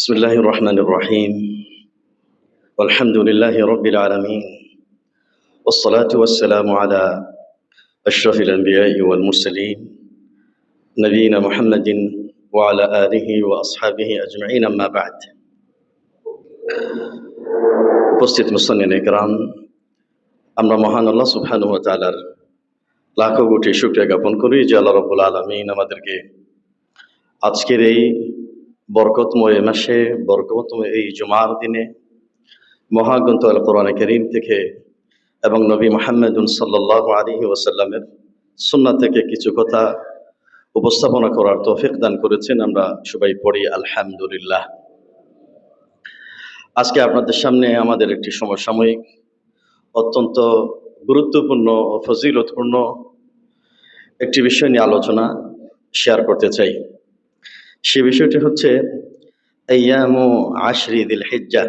بسم الله الرحمن الرحيم والحمد لله رب العالمين والصلاة والسلام على أشرف الأنبياء والمرسلين نبينا محمد وعلى آله وأصحابه أجمعين أما بعد উপস্থিত মুসলিম একরাম, আমরা মহান আল্লাহ সুবহানাহু ওয়া তাআলার লাখো কোটি শুকরিয়া জ্ঞাপন করি যে আল্লাহ রাব্বুল আলামিন আমাদেরকে আজকের এই বরকতময় মাসে, বরকতময় এই জুমার দিনে মহাগ্রন্থ আল কোরআনে কারীম থেকে এবং নবী মুহাম্মদ সাল্লাল্লাহু আলাইহি ওয়াসাল্লামের সুন্নাহ থেকে কিছু কথা উপস্থাপনা করার তৌফিক দান করেছেন। আমরা সবাই পড়ি আলহামদুলিল্লাহ। আজকে আপনাদের সামনে আমাদের একটি সমসাময়িক অত্যন্ত গুরুত্বপূর্ণ ও ফজিলতপূর্ণ একটি বিষয় নিয়ে আলোচনা শেয়ার করতে চাই। সে বিষয়টি হচ্ছে আইয়ামু আশরি যিল হিজ্জাহ,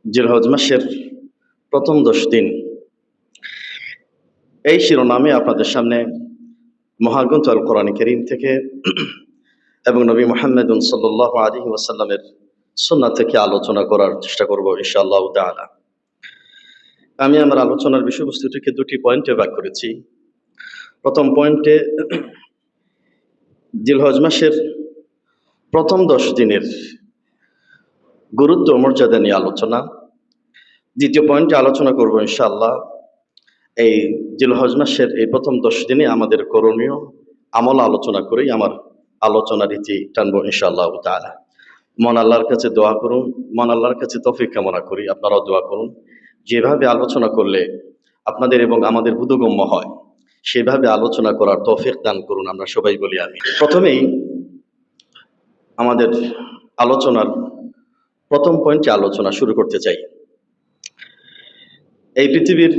জিলহজ মাসের প্রথম 10 দিন। এই শিরোনামে আপনাদের সামনে মহাগ্রন্থ আল কোরআন কারীম থেকে এবং নবী মুহাম্মদ সাল্লাল্লাহু আলাইহি ওয়াসাল্লামের সুন্নাহ থেকে আলোচনা করার চেষ্টা করব ইনশাআল্লাহ তাআলা। আমি আমার আলোচনার বিষয়বস্তুটিকে দুটি পয়েন্টে ভাগ করেছি। প্রথম পয়েন্টে জিলহজ মাসের প্রথম 10 দিনের গুরুত্ব মর্যাদা নিয়ে আলোচনা। দ্বিতীয় পয়েন্টে আলোচনা করব ইনশাআল্লাহ এই জিলহজ মাসের এই প্রথম 10 দিনে আমাদের করণীয় আমল আলোচনা করেই আমার আলোচনা রীতি টানবো ইনশাআল্লাহ তাআলা। মন আল্লাহর কাছে দোয়া করুন, মন আল্লাহর কাছে তৌফিক কামনা করি, আপনারাও দোয়া করুন যেভাবে আলোচনা করলে আপনাদের এবং আমাদের বোধগম্য হয় সেভাবে আলোচনা করার তৌফিক দান করুন, আমরা সবাই বলি আমিন। প্রথমেই আমাদের আলোচনার প্রথম পয়েন্টে আলোচনা শুরু করতে চাই। এই পৃথিবীর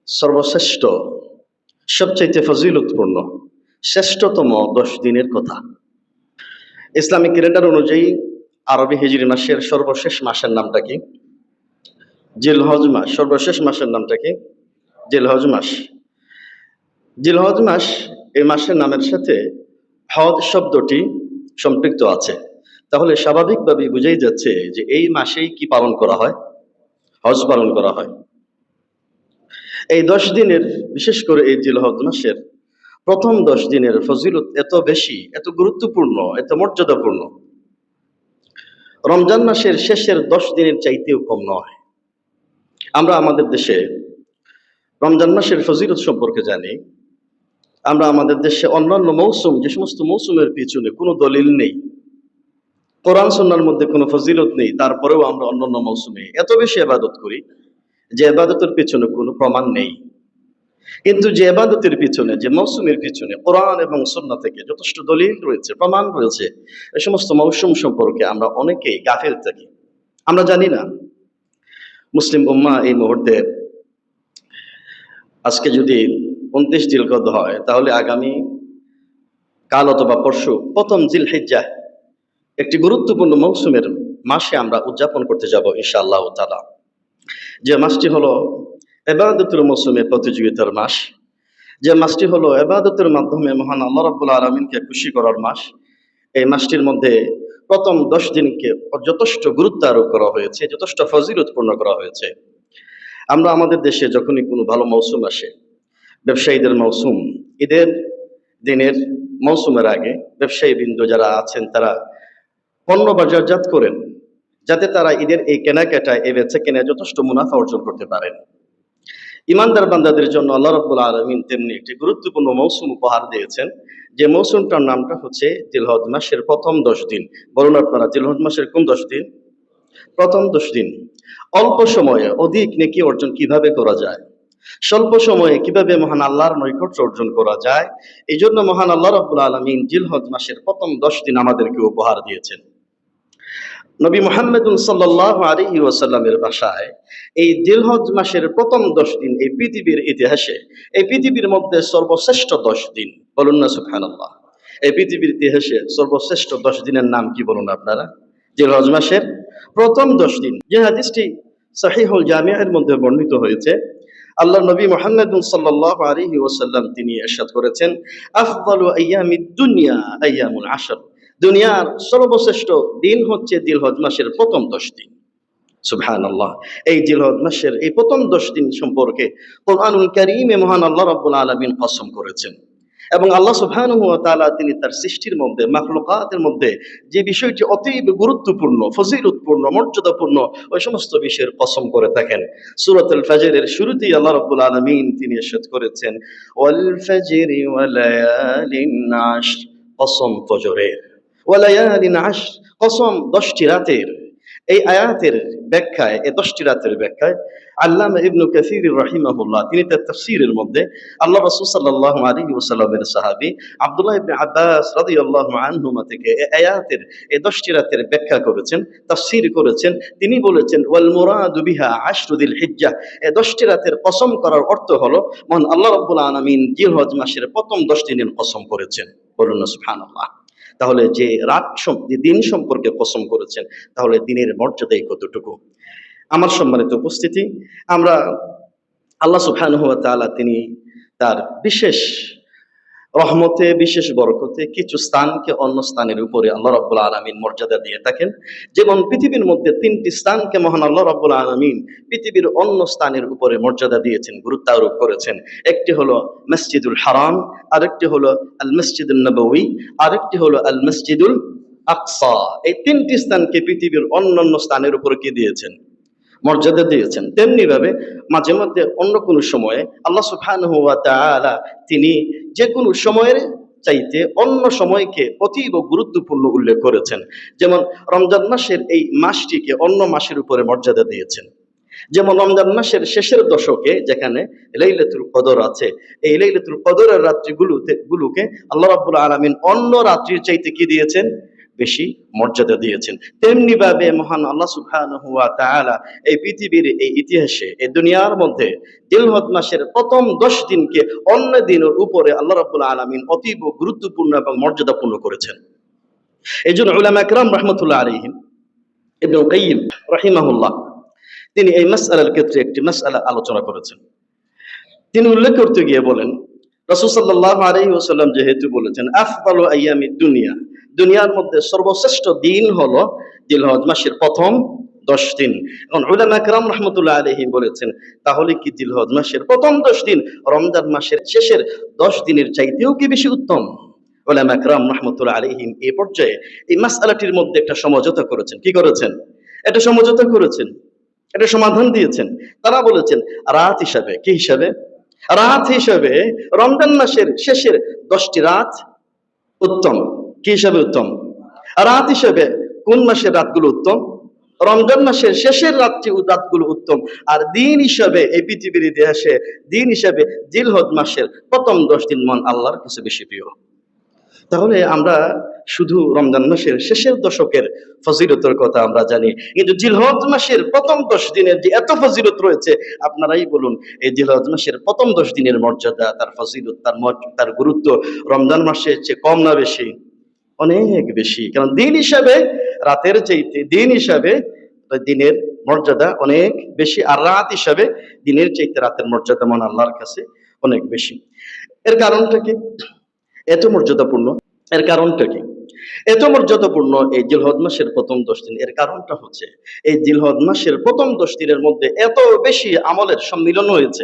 সর্বশ্রেষ্ঠ, সবচাইতে ফজিলতপূর্ণ, শ্রেষ্ঠতম 10 দিনের কথা। ইসলামিক ক্যালেন্ডার অনুযায়ী আরবি হিজরি মাসের সর্বশেষ মাসের নামটা কি? জিলহজ মাস। সর্বশেষ মাসের নামটা কি? জিলহজ মাস। জিলহজ মাস এই মাসের নামের সাথে হজ শব্দটি সম্পৃক্ত আছে। তাহলে স্বাভাবিকভাবেই বুঝাই যাচ্ছে যে এই মাসেই কি পালন করা হয়? হজ পালন করা হয়। এই 10 দিনের, বিশেষ করে এই জিলহজ মাসের প্রথম 10 দিনের ফজিলত এত বেশি, এত গুরুত্বপূর্ণ, এত মর্যাদাপূর্ণ, রমজান মাসের শেষের 10 দিনের চাইতেও কম নয়। আমরা আমাদের দেশে রমজান মাসের ফজিলত সম্পর্কে জানি। আমরা আমাদের দেশে অন্যান্য মৌসুম, যে সমস্ত মৌসুমের পিছনে কোনো দলিল নেই, কোরআন সুন্নাহর মধ্যে কোনো ফজিলত নেই, তারপরেও আমরা অন্যান্য মৌসুমে এত বেশি ইবাদত করি যে ইবাদতের পিছনে কোনো প্রমাণ নেই। কিন্তু যে ইবাদতের পিছনে, যে মৌসুমের পিছনে কোরআন এবং সুন্নাহ থেকে যথেষ্ট দলিল রয়েছে, প্রমাণ রয়েছে, এই সমস্ত মৌসুম সম্পর্কে আমরা অনেকেই গাফিল থাকি, আমরা জানি না। মুসলিম উম্মাহ এই মুহূর্তে আজকে যদি 29 জিলকদ হয়, তাহলে আগামী কাল অথবা পরশু প্রথম জিলহিজ্জাহ, একটি গুরুত্বপূর্ণ মৌসুমের মাসে আমরা উদযাপন করতে যাব ইনশাআল্লাহ তাআলা। যে মাসটি হলো ইবাদতের মৌসুমে প্রতিযোগিতার মাস, যে মাসটি হলো ইবাদতের মাধ্যমে মহান আল্লাহ রাব্বুল আলামিনকে খুশি করার মাস। এই মাসটির মধ্যে প্রথম 10 দিনকে যথেষ্ট গুরুত্ব আরোপ করা হয়েছে, যথেষ্ট ফজিলতপূর্ণ করা হয়েছে। আমরা আমাদের দেশে যখনই কোনো ভালো মৌসুম আসে, ব্যবসায়ীদের মৌসুম, ঈদের দিনের মৌসুমের আগে ব্যবসায়ী বৃন্দ যারা আছেন তারা পণ্য বাজারজাত করেন, যাতে তারা ঈদের এই কেনাকাটায়, এই বেচা কেনায় যথেষ্ট মুনাফা অর্জন করতে পারেন। ইমানদার বান্দাদের জন্য আল্লাহ রাব্বুল আলামিন তেমনি একটি গুরুত্বপূর্ণ মৌসুম উপহার দিয়েছেন, যে মৌসুমটার নামটা হচ্ছে জিলহজ মাসের প্রথম 10 দিন। বলুন আপনারা, জিলহজ মাসের কোন 10 দিন? প্রথম 10 দিন। অল্প সময়ে অধিক নেকি অর্জন কিভাবে করা যায়, স্বল্প সময়ে কিভাবে মহান আল্লাহর নৈকট্য অর্জন করা যায়, এই জন্য মহান আল্লাহ রাব্বুল আলামিন জিলহজ মাসের প্রথম 10 দিন আমাদেরকে উপহার দিয়েছেন। নবী মুহাম্মদ সাল্লাল্লাহু আলাইহি ওয়াসাল্লামের ভাষায় এই জিলহজ মাসের প্রথম 10 দিন এই পৃথিবীর ইতিহাসে, এই পৃথিবীর মধ্যে সর্বশ্রেষ্ঠ 10 দিন। বলুন না সুবহানাল্লাহ। এই পৃথিবীর ইতিহাসে সর্বশ্রেষ্ঠ 10 দিনের নাম কি বলুন আপনারা? জিলহজ মাসের প্রথম 10 দিন। যে হাদিসটি সহিহুল জামিআর মধ্যে বর্ণিত হয়েছে, আল্লাহ নবী মুহাম্মদ সাল্লাল্লাহু আলাইহি ওয়াসাল্লাম তিনি ইরশাদ করেছেন, আফদালু আইয়ামিদ দুনিয়া আইয়ামুল আশর, দুনিয়ার সর্বশ্রেষ্ঠ দিন হচ্ছে জিলহজ মাসের প্রথম 10 দিন। সুবহানাল্লাহ। এই জিলহজ মাসের এই প্রথম 10 দিন সম্পর্কে কোরআনুল কারীমে মহান আল্লাহ রাব্বুল আলামিন কসম করেছেন। এবং আল্লাহ সুবহানাহু ওয়া তাআলা তিনি তার সৃষ্টির মধ্যে, মাখলুকাতের মধ্যে যে বিষয়টি অতীব গুরুত্বপূর্ণ, ফজিলতপূর্ণ, মর্যাদাপূর্ণ, ওই সমস্ত বিষয়ের কসম করে থাকেন। সূরাতুল ফাজরের শুরুতেই আল্লাহ রাব্বুল আলামিন তিনি ইরশাদ করেছেন, ওয়াল ফাজরি ওয়া লায়ালিন আশর, কসম ফজরের, ওয়া লায়ালিন আশর, কসম 10টি রাতের। এই আয়াতের ব্যাখ্যায়, এই 10টি রাতের ব্যাখ্যায় আল্লামা ইবনে কাসীর রাহিমাহুল্লাহ তিনি তার তাফসীরের মধ্যে আল্লাহ রাসূল সাল্লাল্লাহু আলাইহি ওয়াসাল্লামের সাহাবী আব্দুল্লাহ ইবনে আব্বাস রাদিয়াল্লাহু আনহুমা থেকে এই আয়াতের এই 10টি রাতের ব্যাখ্যা করেছেন, তাফসীর করেছেন। তিনি বলেছেন, ওয়াল মুরাদু বিহা আশরু যিল হিজ্জাহ, এই 10টি রাতের কসম করার অর্থ হলো মহান আল্লাহ রাব্বুল আলামিন জিলহজ মাসের প্রথম 10 দিনের কসম করেছেন। বলুন না সুবহানাল্লাহ। তাহলে যে দিন সম্পর্কে কসম করেছেন, তাহলে দিনের মর্যাদাই কতটুকু। আমার সম্মানিত উপস্থিতি, আমরা আল্লাহ সুবহানাহু ওয়া তাআলা তিনি তার বিশেষ রহমতে, বিশেষ বরকতে কিছু স্থানকে অন্য স্থানের উপরে আল্লাহ রাব্বুল আলামিন মর্যাদা দিয়ে থাকেন। যেমন পৃথিবীর মধ্যে 3টি স্থানকে মহান আল্লাহ রাব্বুল আলামিন পৃথিবীর অন্য স্থানের উপরে মর্যাদা দিয়েছেন, গুরুত্ব আরোপ করেছেন। একটি হলো মসজিদুল হারাম, আরেকটি হলো আল মসজিদুন নববী, আরেকটি হলো আল মসজিদুল আকসা। এই 3টি স্থানকে পৃথিবীর অন্যান্য স্থানের উপরে কি দিয়েছেন? মর্যাদা দিয়েছেন। তেমনি ভাবে মাঝে মধ্যে অন্য কোনো সময়ে আল্লাহ সুবহানাহু ওয়া তাআলা তিনি যে কোনো সময়ের চাইতে অন্য সময়কে অতীব গুরুত্বপূর্ণ উল্লেখ করেছেন। যেমন রমজান মাসের এই মাসটিকে অন্য মাসের উপরে মর্যাদা দিয়েছেন। যেমন রমজান মাসের শেষের দশকে যেখানে লাইলাতুল কদর আছে, এই লাইলাতুল কদরের গুলোকে আল্লাহ রাব্বুল আলামিন অন্য রাত্রির চাইতে কি দিয়েছেন? বেশি মর্যাদা দিয়েছেন। তেমনি ভাবে মহান আল্লাহ সুবহানাহু ওয়া তাআলা এই পৃথিবীর এই ইতিহাসে, এই দুনিয়ার মধ্যে জিলহজ মাসের প্রথম 10 দিনকে অন্য দিনের উপরে আল্লাহ রাব্বুল আলামিন অতীব গুরুত্বপূর্ণ এবং মর্যাদাপূর্ণ করেছেন। এই জন্য উলামা কিরাম রাহমাতুল্লাহ আলাইহিম, ইবনে কাইয়িম রাহিমাহুল্লাহ তিনি এই মাসআলার ক্ষেত্রে একটি মাসআলা আলোচনা করেছেন। তিনি উল্লেখ করতে গিয়ে বলেন, রাসূল সাল্লাল্লাহু আলাইহি ওয়াসাল্লাম যেহেতু বলেছেন আফদালু আইয়ামিদ দুনিয়া, দুনিয়ার মধ্যে সর্বশ্রেষ্ঠ দিন হলো জিলহজ মাসের প্রথম 10 দিন। এখন উলামা কিরাম রাহমাতুল্লাহ আলাইহিম বলেছেন, তাহলে কি জিলহজ মাসের প্রথম 10 দিন রমজান মাসের শেষের 10 দিনের চাইতেও কি বেশি উত্তম? উলামা কিরাম রাহমাতুল্লাহ আলাইহিম এই পর্যায়ে এই মাসআলাটির মধ্যে একটা সমঝোতা করেছেন। কি করেছেন? এটা সমঝোতা করেছেন, এটা সমাধান দিয়েছেন। তারা বলেছেন রাত হিসাবে, কি হিসাবে? রাত হিসাবে রমজান মাসের শেষের 10টি রাত উত্তম। কি হিসাবে উত্তম? রাত হিসাবে কোন মাসের রাতগুলো উত্তম? রমজান মাসের শেষের রাতগুলো উত্তম। আর দিন হিসাবে এই পৃথিবীর ইতিহাসে দিন হিসাবে জিলহজ মাসের প্রথম 10 দিন মন আল্লাহর কাছে বেশি প্রিয়। তাহলে আমরা শুধু রমজান মাসের শেষের দশকের ফজিলতের কথা আমরা জানি, কিন্তু জিলহজ মাসের প্রথম 10 দিনের যে এত ফজিলত রয়েছে, আপনারাই বলুন এই জিলহজ মাসের প্রথম 10 দিনের মর্যাদা, তার ফজিলত, তার গুরুত্ব রমজান মাসের চেয়ে কম না বেশি? অনেক বেশি। কারণ দিন হিসাবে রাতের চাইতে দিন হিসাবে দিনের মর্যাদা অনেক বেশি, আর রাত হিসাবে দিনের চাইতে রাতের মর্যাদা মান আল্লাহর কাছে অনেক বেশি। এর কারণটা কি এত মর্যাদাপূর্ণ? এর কারণটা কি এত মর্যাদাপূর্ণ এই জিলহজ মাসের প্রথম 10 দিন? এর কারণটা হচ্ছে এই জিলহজ মাসের প্রথম 10 দিনের মধ্যে এত বেশি আমলের সম্মিলন হয়েছে,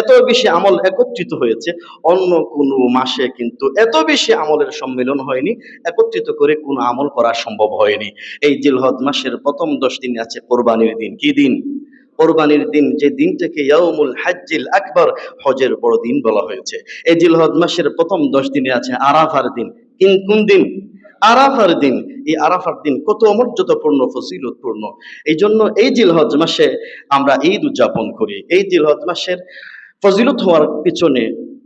এত বেশি আমল একত্রিত হয়েছে। অন্য কোনো মাসে কিন্তু এত বেশি আমলের সম্মিলন হয়নি, একত্রিত করে কোনো আমল করা সম্ভব হয়নি। এই জিলহজ মাসের প্রথম 10 দিন আছে কোরবানির দিন। কি দিন? কোরবানির দিন, যে দিনটাকে ইয়াউমুল হাজ্জিল আকবার, হজের বড় দিন বলা হয়েছে। এই জিলহজ মাসের প্রথম 10 দিনে আছে আরাফার দিন। কোন দিন? আরাফার দিন। এই আরাফার দিন কত মর্যাদাপূর্ণ, ফজিলতপূর্ণ। এই জন্য এই জিলহজ মাসে আমরা ঈদ উদযাপন করি। এই জিলহজ মাসের ফজিলত হওয়ার পিছনে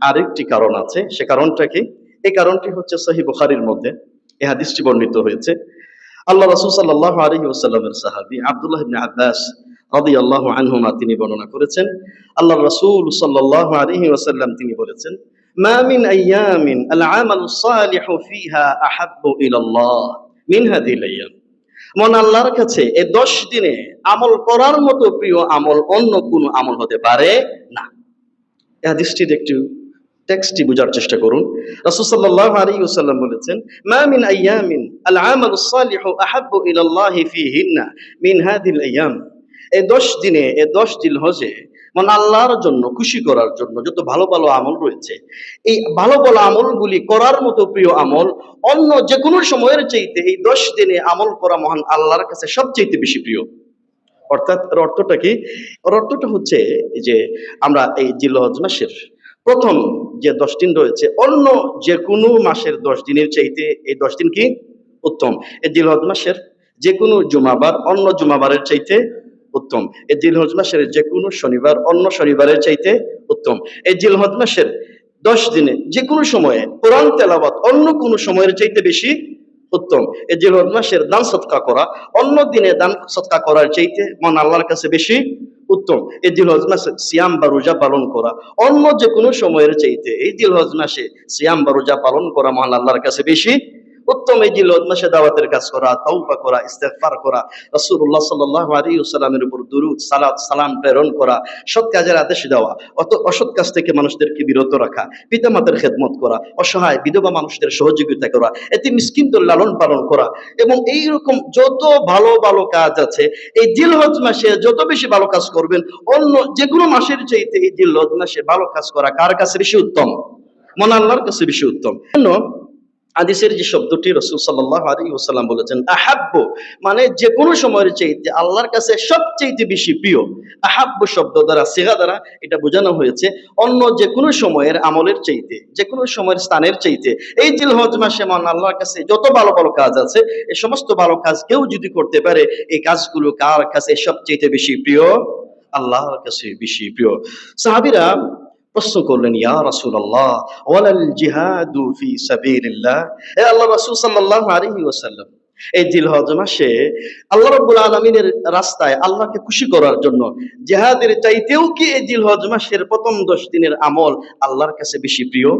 আরেকটি কারণ আছে। সে কারণটা কি? এই কারণটি হচ্ছে সহিহ বুখারীর মধ্যে এই হাদিসটি বর্ণিত হয়েছে। আল্লাহ রাসূল সাল্লাল্লাহু আলাইহি ওয়াসাল্লামের সাহাবী আব্দুল্লাহ ইবনে আব্বাস রাদিয়াল্লাহু আনহুমা তিনি বর্ণনা করেছেন, আল্লাহ রাসূল সাল্লাল্লাহু আলাইহি ওয়াসাল্লাম তিনি বলেছেন, মা মিন আইয়ামিন আল আমালুস সালিহু ফিহা আহাব্বু ইলাল্লাহ মিন হাদিহিল আইয়াম। মন আল্লাহর কাছে এই 10 দিনে আমল করার মতো প্রিয় আমল অন্য কোনো আমল হতে পারে না। এই হাদিসটির একটু টেক্সটটি বোঝার চেষ্টা করুন। রাসূল সাল্লাল্লাহু আলাইহি ওয়াসাল্লাম বলেছেন, মা মিন আইয়ামিন আল আমালুস সালিহু আহাব্বু ইলাল্লাহি ফীহিন্না মিন হাযিহিল আইয়াম। এই 10 দিনে, এই 10 জিলহজে মানে আল্লাহর জন্য খুশি করার জন্য যত ভালো ভালো আমল রয়েছে, এই ভালো ভালো আমলগুলি করার মতো প্রিয় আমল অন্য যে কোনো সময়ের চাইতে এই 10 দিনে আমল করা মহান আল্লাহর কাছে সবচেয়ে বেশি প্রিয়। অর্থাৎ এর অর্থটা কি? ওর অর্থটা হচ্ছে যে আমরা এই জিলহজ মাসের প্রথম যে 10 দিন রয়েছে অন্য যে কোনো মাসের 10 দিনের চাইতে এই 10 দিন কি উত্তম। এই জিলহজ মাসের যে কোনো জুমাবার অন্য জুমাবারের চাইতে উত্তম। এই জিলহজ মাসের যে কোনো শনিবার অন্য শনিবারের চাইতে উত্তম। এই জিলহজ মাসের 10 দিনে যে কোনো সময়ে কোরআন তেলাওয়াত অন্য কোনো সময়ের চাইতে বেশি উত্তম। এই জিলহজ মাসের দান সদকা করা অন্য দিনে দান সদকা করার চাইতে মন আল্লাহর কাছে বেশি উত্তম। এই জিলহজ মাসে সিয়াম বা রোজা পালন করা অন্য যে কোনো সময়ের চাইতে এই জিলহজ মাসে সিয়াম বা রোজা পালন করা মহান আল্লাহর কাছে বেশি উত্তম। এই জিলহজ মাসে দাওয়াতের কাজ করা, তাওবা করা, ইস্তেগফার করা, রাসূলুল্লাহ সাল্লাল্লাহু আলাইহি ওয়াসাল্লামের উপর দুরূদ সালাত সালাম প্রেরণ করা, সৎ কাজের আদেশ দেওয়া, অসৎ কাজ থেকে মানুষদেরকে বিরত রাখা, পিতামাতার খেদমত করা, অসহায় বিধবা মানুষদের সহযোগিতা করা, এতে মিসকিনদের লালন পালন করা এবং এই রকম যত ভালো ভালো কাজ আছে এই জিলহজ মাসে যত বেশি ভালো কাজ করবেন অন্য যে কোনো মাসের চাইতে এই জিলহজ মাসে ভালো কাজ করা কার কাছে বেশি উত্তম? মহান আল্লাহর কাছে বেশি উত্তম। হাদিসের যে শব্দটি রাসূল সাল্লাল্লাহু আলাইহি ওয়াসাল্লাম বলেছেন আহাব্বু মানে যে কোনো সময়ের চাইতে আল্লাহর কাছে সবচেয়ে বেশি প্রিয়। আহাব্বু শব্দ দ্বারা সিগা দ্বারা এটা বোঝানো হয়েছে অন্য যে কোনো সময়ের আমলের চাইতে যে কোনো সময়ের স্থানের চাইতে এই জিলহজ মাসে মহান আল্লাহর কাছে যত ভালো ভালো কাজ আছে এই সমস্ত ভালো কাজ কেউ যদি করতে পারে এই কাজগুলো কার কাছে সবচেয়ে বেশি প্রিয়? আল্লাহর কাছে বেশি প্রিয়। সাহাবীরা প্রশ্ন করলেন, ইয়া রাসূলুল্লাহ ওয়ালাল জিহাদু ফি সাবিলিল্লাহ, হে আল্লাহর রাসূল সাল্লাল্লাহু আলাইহি ওয়াসাল্লাম এই জিলহজ মাসে আল্লাহ রাব্বুল আলামিনের রাস্তায় আল্লাহকে খুশি করার জন্য জিহাদের চাইতেও কি এই জিলহজ মাসের প্রথম 10 দিনের আমল আল্লাহর কাছে বেশি প্রিয়?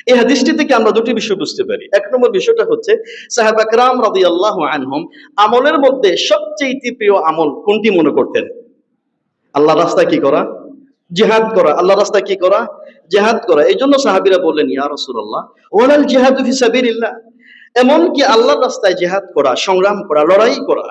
এই হাদিসটি থেকে আমরা দুটি বিষয় বুঝতে পারি। এক নম্বর বিষয়টা হচ্ছে সাহাবা کرام রাদিয়াল্লাহু আনহুম আমলের মধ্যে সবচেয়ে প্রিয় আমল কোনটি মনে করতেন? আল্লাহর রাস্তায় কি করা? জিহাদ করা। আল্লাহর রাস্তায় কি করা? জিহাদ করা। এই জন্য সাহাবীরা বললেন, ইয়া রাসূলুল্লাহ ওয়ালাল জিহাদু ফি সাবিলিল্লাহ, এমন কি আল্লাহর রাস্তায় জিহাদ করা, সংগ্রাম করা, লড়াই করা,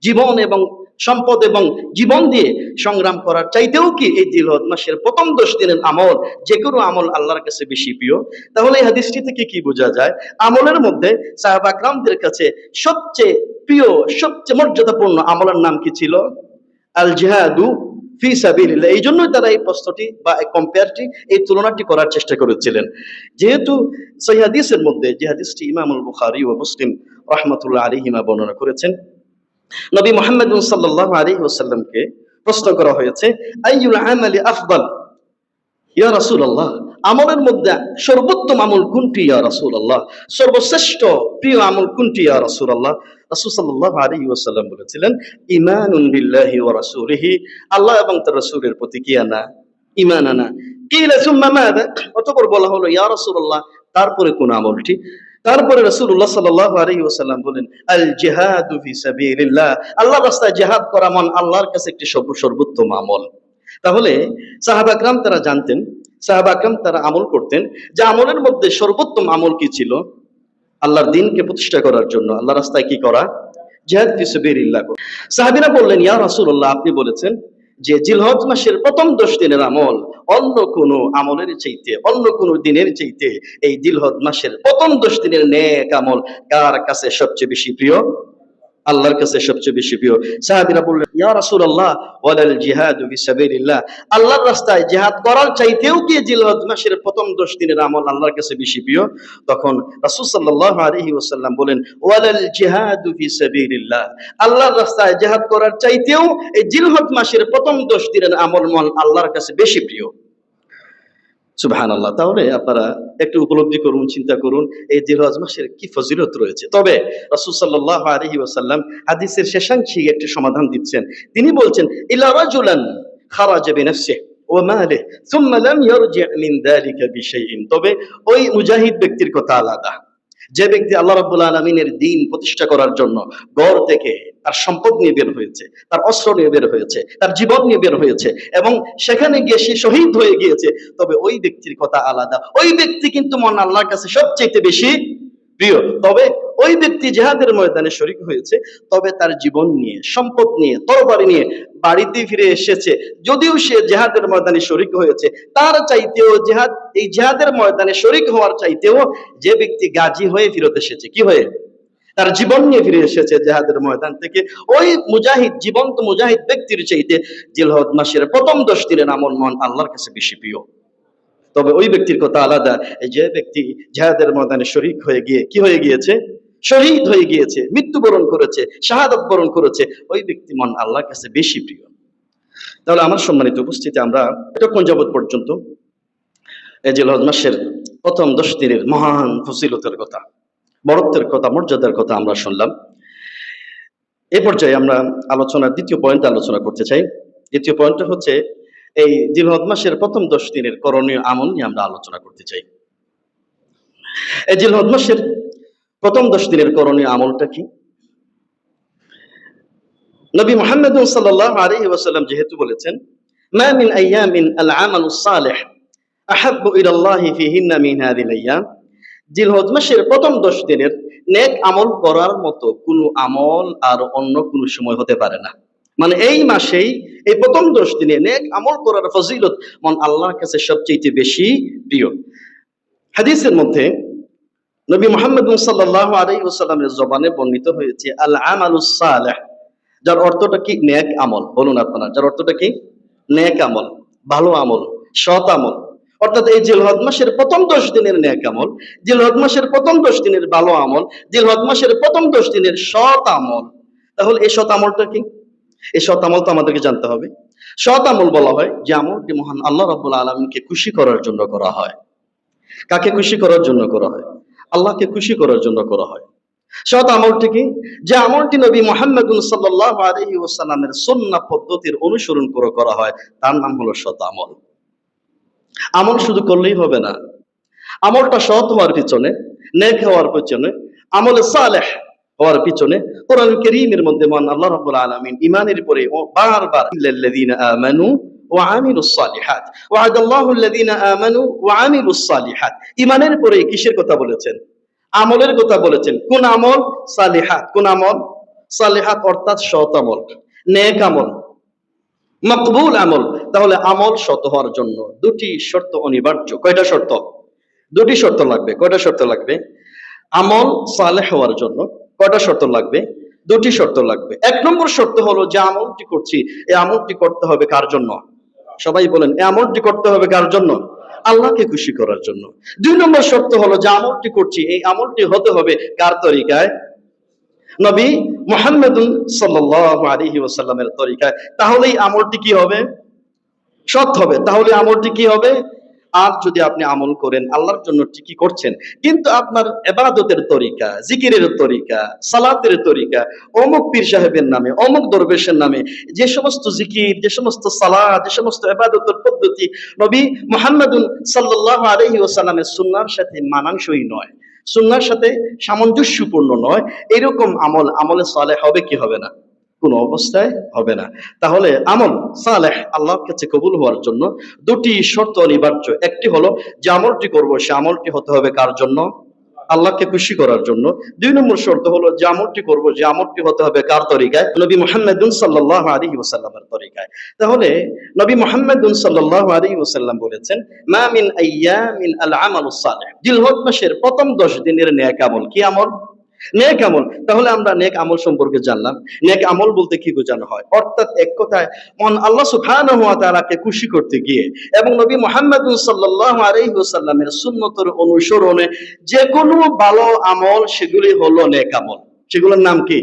জীবন এবং সম্পদ এবং জীবন দিয়ে সংগ্রাম করার চাইতেও কি এই জিলহজ মাসের প্রথম 10 দিনের আমল যে কোনো আমল আল্লাহর কাছে বেশি প্রিয়? তাহলে এই হাদিসটি থেকে কি বোঝা যায়? আমলের মধ্যে সাহাবা کرامদের কাছে সবচেয়ে প্রিয় সবচেয়ে মর্যাদাপূর্ণ আমলের নাম কি ছিল? আল জিহাদু ফি সাবিলিল্লাহ। এই জন্যই তারা এই প্রশ্নটি বা এই কম্পেয়ারটি এই তুলনাটি করার চেষ্টা করেছিলেন। যেহেতু সহিহ হাদিসের মধ্যে যে হাদিসটি ইমামুল বুখারী ও মুসলিম রাহমাতুল্লাহ আলাইহিমা বর্ণনা করেছেন, নবী মুহাম্মদ সাল্লাল্লাহু আলাইহি ওয়াসাল্লামকে প্রশ্ন করা হয়েছে, আইয়ুল আমালি আফদাল ইয়া রাসূলুল্লাহ, আমলের মধ্যে সর্বোত্তম আমল কোনটি ইয়া রাসূলুল্লাহ? সর্বশ্রেষ্ঠ প্রিয় আমল কোনটি ইয়া রাসূলুল্লাহ? রাসূল সাল্লাল্লাহু আলাইহি ওয়াসাল্লাম বলেছিলেন, ঈমানুন বিল্লাহি ওয়া রাসূলিহি, আল্লাহ এবং তার রাসূলের প্রতি কি আনা? ঈমান আনা। কিলা সুম্মা মাযা, অতঃপর বলা হলো ইয়া রাসূলুল্লাহ তারপরে কোন আমলটি? তারপরে রাসূলুল্লাহ সাল্লাল্লাহু আলাইহি ওয়াসাল্লাম বলেন, আল জিহাদু ফি সাবিলিল্লাহ, আল্লাহর রাস্তায় জিহাদ করা মন আল্লাহর কাছে একটি সর্বোত্তম আমল। তাহলে সাহাবা کرام তারা জানতেন, সাহাবা کرام তারা আমল করতেন যে আমলের মধ্যে সর্বোত্তম আমল কি ছিল? আল্লাহর দ্বীনকে প্রতিষ্ঠা করার জন্য আল্লাহর রাস্তায় কি করা? জিহাদ ফি সাবিলিল্লাহ। সাহাবীরা বললেন, ইয়া রাসূলুল্লাহ আপনি বলেছেন যে জিলহজ মাসের প্রথম 10 দিনের আমল অন্য কোন আমলের চাইতে অন্য কোন দিনের চাইতে এই জিলহজ মাসের প্রথম 10 দিনের নেক আমল কার কাছে সবচেয়ে বেশি প্রিয়? আল্লাহর কাছে সবচেয়ে বেশি প্রিয়। সাহাবীরা বললেন, ইয়া রাসূলুল্লাহ ওয়ালাল জিহাদু ফি সাবিলিল্লাহ, আল্লাহর রাস্তায় জিহাদ করার চাইতেও কি জিলহজ মাসের প্রথম 10 দিনের আমল আল্লাহর কাছে বেশি প্রিয়? তখন রাসূল সাল্লাল্লাহু আলাইহি ওয়াসাল্লাম বলেন, ওয়ালাল জিহাদু ফি সাবিলিল্লাহ, আল্লাহর রাস্তায় জিহাদ করার চাইতেও এই জিলহজ মাসের প্রথম 10 দিনের আমল আল্লাহর কাছে বেশি প্রিয়। সুবহানাল্লাহ। তাহলে আপনারা একটু উপলব্ধি করুন, চিন্তা করুন এই জিলহজ মাসের কি ফজিলত রয়েছে। তবে রাসূল সাল্লাল্লাহু আলাইহি ওয়াসাল্লাম হাদিসের শেষাংশে একটি সমাধান দিচ্ছেন। তিনি বলছেন, ইলা রাজুলান খারাজা বিনাফসিহি ওয়া মালিহি সুম্মা লাম ইয়ারজি' মিন যালিকা বিশাইইন, তবে ওই মুজাহিদ ব্যক্তির কথা আলাদা যে ব্যক্তি আল্লাহ রাব্বুল আলামিনের দ্বীন প্রতিষ্ঠা করার জন্য ঘর থেকে তার সম্পদ নিয়ে বের হয়েছে, তার অস্ত্র নিয়ে বের হয়েছে, তার জীবন নিয়ে বের হয়েছে এবং সেখানে গিয়ে সে শহীদ হয়ে গিয়েছে, তবে ওই ব্যক্তির কথা আলাদা। ওই ব্যক্তি কিন্তু মন আল্লাহর কাছে সবচেয়ে বেশি প্রিয়। তবে ওই ব্যক্তি জিহাদের ময়দানে শরীক হয়েছে, তবে তার জীবন নিয়ে, সম্পদ নিয়ে, তরবারি নিয়ে বাড়িতে ফিরে এসেছে, যদিও সে জিহাদের ময়দানে শরীক হয়েছে, তার চাইতেও এই জিহাদের ময়দানে শরীক হওয়ার চাইতেও যে ব্যক্তি গাজী হয়ে ফিরত এসেছে, কি হয়ে, তার জীবন নিয়ে ফিরে এসেছে জিহাদের ময়দান থেকে, ওই মুজাহিদ, জীবন্ত মুজাহিদ ব্যক্তির চাইতে জিলহজ মাসের প্রথম 10 দিনের আমল মন আল্লাহর কাছে বেশি প্রিয়। তবে ওই ব্যক্তির কথা আলাদা, যে ব্যক্তি জিহাদের ময়দানে শরীক হয়ে গিয়ে কি হয়ে গিয়েছে, শহীদ হয়ে গিয়েছে, মৃত্যুবরণ করেছে, শাহাদাত বরণ করেছে, ওই ব্যক্তি মন আল্লাহর কাছে বেশি প্রিয়। তাহলে আমার সম্মানিত উপস্থিতি, আমরা এতক্ষণ যাবৎ পর্যন্ত এই জিলহজ মাসের প্রথম 10 দিনের মহান ফজিলতের কথা, বরত্বের কথা, মর্যাদার কথা আমরা শুনলাম। এই পর্যায়ে আমরা আলোচনার দ্বিতীয় পয়েন্ট আলোচনা করতে চাই। দ্বিতীয় পয়েন্টটা হচ্ছে এই জিলহজ মাসের প্রথম 10 দিনের করণীয় আমল নিয়ে আমরা আলোচনা করতে চাই। এই জিলহজ মাসের প্রথম 10 দিনের করণীয় আমলটা কি? নবী মুহাম্মদ সাল্লাল্লাহু আলাইহি ওয়াসাল্লাম যেহেতু বলেছেন, মা মিন আইয়ামিন আল আমালুস সালিহ আহাব্বু ইলাল্লাহি ফিহিন্না মিন হাযিহিল আইয়াম, জিলহজ মাসের প্রথম 10 দিনের নেক আমল করার মতো কোনো আমল আর অন্য কোনো সময় হতে পারে না। মানে এই মাসেই, এই প্রথম 10 দিনে নেক আমল করার ফজিলত মন আল্লাহর কাছে সবচেয়ে বেশি প্রিয়। হাদিসের মধ্যে নবী মুহাম্মদ সাল্লাল্লাহু আলাইহি ওয়াসাল্লামের জবানে বর্ণিত হয়েছে আল আমালুস সালিহ, যার অর্থটা কি, নেক আমল। বলুন আপনারা, যার অর্থটা কি? নেক আমল, ভালো আমল, সৎ আমল। অর্থাৎ এই জিলহজ মাসের প্রথম 10 দিনের নেক আমল, জিলহজ মাসের প্রথম 10 দিনের ভালো আমল, জিলহজ মাসের প্রথম 10 দিনের সৎ আমল। তাহলে এই সৎ আমলটা কি? এই সৎ আমল তো আমাদেরকে জানতে হবে। সৎ আমল বলা হয় যে আমলটি মহান আল্লাহ রাব্বুল আলামিনকে খুশি করার জন্য করা হয়। কাকে খুশি করার জন্য করা হয়? আল্লাহকে খুশি করার জন্য করা হয়। সৎ আমলটি কি? যে আমলটি নবী মুহাম্মদ সাল্লাল্লাহু আলাইহি ওয়াসাল্লামের সুন্নাহ পদ্ধতির অনুসরণ করে করা হয়, তার নাম হলো সৎ আমল। আমল শুধু করলেই হবে না, আমলটা সৎ হওয়ার পিছনে, নেক হওয়ার পিছনে, আমলে সালেহ হওয়ার পিছনে কোরআন কারীমের মধ্যে মহান আল্লাহ রাব্বুল আলামিন ঈমানের পরে বারবার ইল্লাল্লাযীনা আমানু ওয়া আমিলুস সালিহাত ওয়া'আদাল্লাহু আল্লাযীনা আমানু ওয়া আমিলুস সালিহাত। ঈমানের পরে কিসের কথা বলেছেন? আমলের কথা বলেছেন। কোন আমল? সালিহাত। কোন আমল? সালিহাত অর্থাৎ সৎ আমল, নেক আমল, মকবুল আমল। তাহলে আমল সৎ হওয়ার জন্য 2টি শর্ত অনিবার্য। কয়টা শর্ত? 2টি শর্ত লাগবে। কয়টা শর্ত লাগবে? আমল সালেহ হওয়ার জন্য কয়টা শর্ত লাগবে? 2টি শর্ত লাগবে। 1 নম্বর শর্ত হলো যে আমলটি করছি, এই আমলটি করতে হবে কার জন্য? সবাই বলেন, এই আমলটি করতে হবে কার জন্য? আল্লাহকে খুশি করার জন্য। 2 নম্বর শর্ত হলো যে আমলটি করছি, এই আমলটি হতে হবে কার তরিকায়? নবী মুহাম্মদ সাল্লাল্লাহু আলাইহি ওয়াসাল্লামের তরিকায়। তাহলেই আমলটি কি হবে? সৎ হবে। তাহলে আমলটি কি হবে? আর যদি আপনি আমল করেন আল্লাহর জন্য ঠিকই করছেন, কিন্তু আপনার ইবাদতের তরিকা, জিকিরের তরিকা, সালাতের তরিকা অমুক পীর সাহেবের নামে, অমুক দরবেশের নামে যে সমস্ত জিকির, যে সমস্ত সালাত, যে সমস্ত ইবাদতের পদ্ধতি নবী মুহাম্মদ সাল্লাল্লাহু আলাইহি ওয়াসাল্লামের সুন্নাহর সাথে মানানসই নয়, সুন্নাহর সাথে সামঞ্জস্যপূর্ণ নয়, এরকম আমল আমলে সালেহ হবে কি হবে না? কোন অবস্থায় হবে না। তাহলে আমল সালেহ আল্লাহর কাছে কবুল হওয়ার জন্য 2টি শর্ত অনিবার্য। একটি হলো যে আমলটি করব, সে আমলটি হতে হবে কার জন্য? আল্লাহকে খুশি করার জন্য। 2 নম্বর শর্ত হলো যে আমলটি করব, যে আমলটি হতে হবে কার তরিকায়? নবী মুহাম্মদ সাল্লাল্লাহু আলাইহি ওয়াসাল্লামের তরিকায়। তাহলে নবী মুহাম্মদ সাল্লাল্লাহু আলাইহি ওয়াসাল্লাম বলেছেন, মা মিন আইয়ামিন আল আমালুস সালিহ, জিলহজ মাসের প্রথম 10 দিনের নেক আমল। কি আমল? নেক আমল। তাহলে আমরা নেক আমল সম্পর্কে জানলাম। নেক আমল বলতে কি বোঝানো হয়? অর্থাৎ এক কথায় মহান আল্লাহ সুবহানাহু ওয়া তাআলাকে খুশি করতে গিয়ে এবং নবী মুহাম্মদ সাল্লাল্লাহু আলাইহি ওয়াসাল্লামের সুন্নতের অনুসরণে যে কোনো ভালো আমল, সেগুলি হলো নেক আমল। সেগুলোর নাম কি?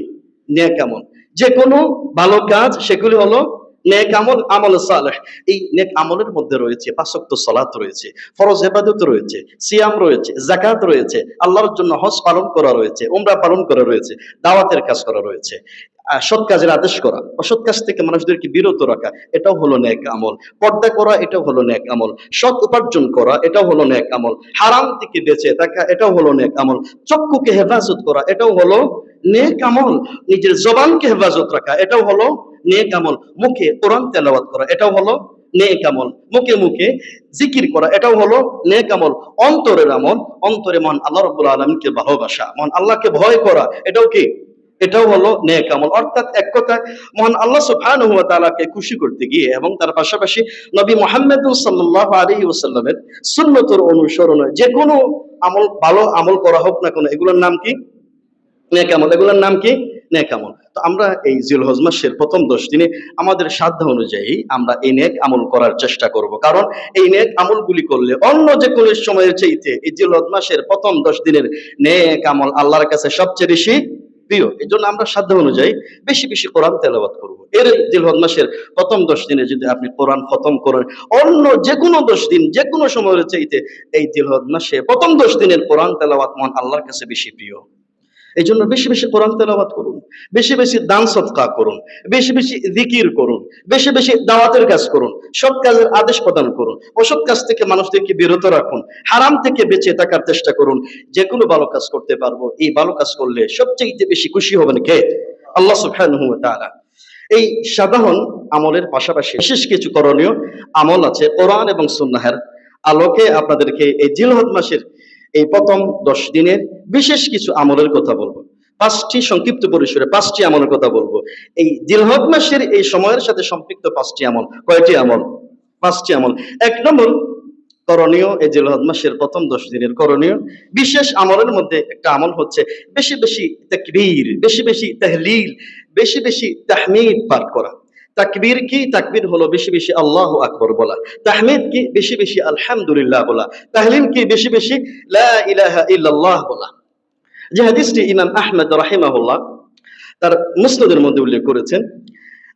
নেক আমল। যে কোনো ভালো কাজ, সেগুলি হলো নেক আমল, আমলে সালেহ। এই নেক আমলের মধ্যে রয়েছে 5 ওয়াক্ত সালাত রয়েছে, ফরজ ইবাদত রয়েছে, সিয়াম রয়েছে, যাকাত রয়েছে, আল্লাহর জন্য হজ পালন করা রয়েছে, উমরা পালন করা রয়েছে, দাওয়াতের কাজ করা রয়েছে। সৎ কাজের আদেশ করা, অসৎ কাজ থেকে মানুষদেরকে বিরত রাখা, এটাও হলো নেক আমল। পর্দা করা, এটাও হলো নেক আমল। সৎ উপার্জন করা, এটাও হলো নেক আমল। হারাম থেকে বেঁচে থাকা, এটাও হলো নেক আমল। চক্ষুকে হেফাজত করা, এটাও হলো নেক আমল। নিজের জবানকে হেফাজত রাখা, এটাও হলো নেক আমল। মুখে কোরআন তেলাওয়াত করা, এটাও হলো নেক আমল। মুখে মুখে জিকির করা, এটাও হলো নেক আমল। অন্তরের আমল, অন্তরে মহান আল্লাহ রাব্বুল আলামিনকে ভালোবাসা, মহান আল্লাহকে ভয় করা, এটাও কি? এটাও হলো নেক আমল। অর্থাৎ এক কথায় মহান আল্লাহ সুবহানাহু ওয়া তাআলাকে খুশি করতে গিয়ে এবং তার পাশাপাশি নবী মুহাম্মদ সাল্লাল্লাহু আলাইহি ওয়াসাল্লামের সুন্নতের অনুসরণে যে কোনো আমল, ভালো আমল করা হোক না কেন, এগুলোর নাম কি? নেক আমল। এগুলোর নাম কি? নেক আমল। তো আমরা এই জিলহজ মাসের প্রথম 10 দিনে আমাদের সাধ্য অনুযায়ী আমরা এই নেক আমল করার চেষ্টা করব, কারণ এই নেক আমলগুলি করলে অন্য যে কোনো সময়ের চাইতে এই জিলহজ মাসের প্রথম 10 দিনের নেক আমল আল্লাহর কাছে সবচেয়ে বেশি প্রিয়। এই জন্য আমরা সাধ্য অনুযায়ী বেশি বেশি কোরআন তেলাওয়াত করব। এর জিলহজ মাসের প্রথম 10 দিনে যদি আপনি কোরআন খতম করেন, অন্য যে কোনো 10 দিন যে কোনো সময়ের চাইতে এই জিলহজ মাসে প্রথম 10 দিনের কোরআন তেলাওয়াত মহান আল্লাহর কাছে বেশি প্রিয়। এই জন্য বেশি বেশি কোরআন তেলাওয়াত করুন, বেশি বেশি দান সদকা করুন, বেশি বেশি জিকির করুন, বেশি বেশি দাওয়াতের কাজ করুন, সৎ কাজের আদেশ প্রদান করুন, অসৎ কাজ থেকে মানুষদেরকে বিরত রাখুন, হারাম থেকে বেঁচে থাকার চেষ্টা করুন। যে কোনো ভালো কাজ করতে পারবো, এই ভালো কাজ করলে সবচেয়ে বেশি খুশি হবেন কে? আল্লাহ সুবহানাহু ওয়া তাআলা। এই সাধারণ আমলের পাশাপাশি বিশেষ কিছু করণীয় আমল আছে কোরআন এবং সুন্নাহের আলোকে। আপনাদেরকে এই জিলহজ মাসের এই প্রথম 10 দিনের বিশেষ কিছু আমলের কথা বলবো। 5টি সংক্ষিপ্ত পরিসরে 5টি আমলের কথা বলবো। এই জিলহজ মাসের এই সময়ের সাথে সম্পৃক্ত 5টি আমল। কয়টি আমল? 5টি আমল। 1 নম্বর করণীয়, এই জিলহজ মাসের প্রথম 10 দিনের করণীয় বিশেষ আমলের মধ্যে একটা আমল হচ্ছে বেশি বেশি তাকবীর, বেশি বেশি তাহলিল, বেশি বেশি তাহমিদ পাঠ করা। তাকবীর কি? তাকবীর হলো বেশি বেশি আল্লাহু আকবার বলা। তাহমিদ কি? বেশি বেশি আলহামদুলিল্লাহ বলা। তাহলিল কি? বেশি বেশি লা ইলাহা ইল্লাল্লাহ বলা। যে হাদিসটি ইমাম আহমদ রাহিমাহুল্লাহ তার মুসনাদের মধ্যে উল্লেখ করেছেন,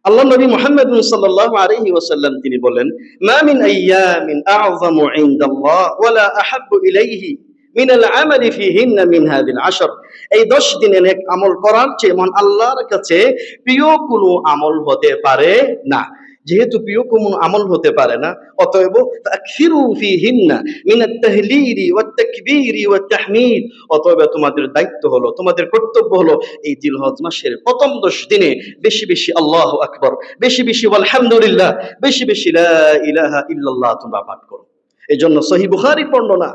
আল্লাহ নবী মুহাম্মদ সাল্লাল্লাহু আলাইহি ওয়াসাল্লাম তিনি বলেন, মা মিন আইয়ামিন আ'যামু ইনদাল্লাহ ওয়ালা আহাব্বু ইলাইহি মিনাল আমালি ফিহিন্না মিন হাযিল আশর। এই 10 দিনে নেক আমল করার চেয়ে মহান আল্লাহর কাছে প্রিয় কোনো আমল হতে পারে না। যেহেতু প্রিয় কোনো আমল হতে পারে না, অতএব তাকফিরু ফিহিন্না মিনাত তাহলিলি ওয়াত তাকবীরি ওয়াত তাহমিদ। অতএব তোমাদের দায়িত্ব হলো, তোমাদের কর্তব্য হলো এই জিলহজ মাসের প্রথম 10 দিনে বেশি বেশি আল্লাহু আকবার, বেশি বেশি আলহামদুলিল্লাহ, বেশি বেশি লা ইলাহা ইল্লাল্লাহ তোমরা পাঠ করো। এজন্য সহিহ বুখারী বর্ণনা,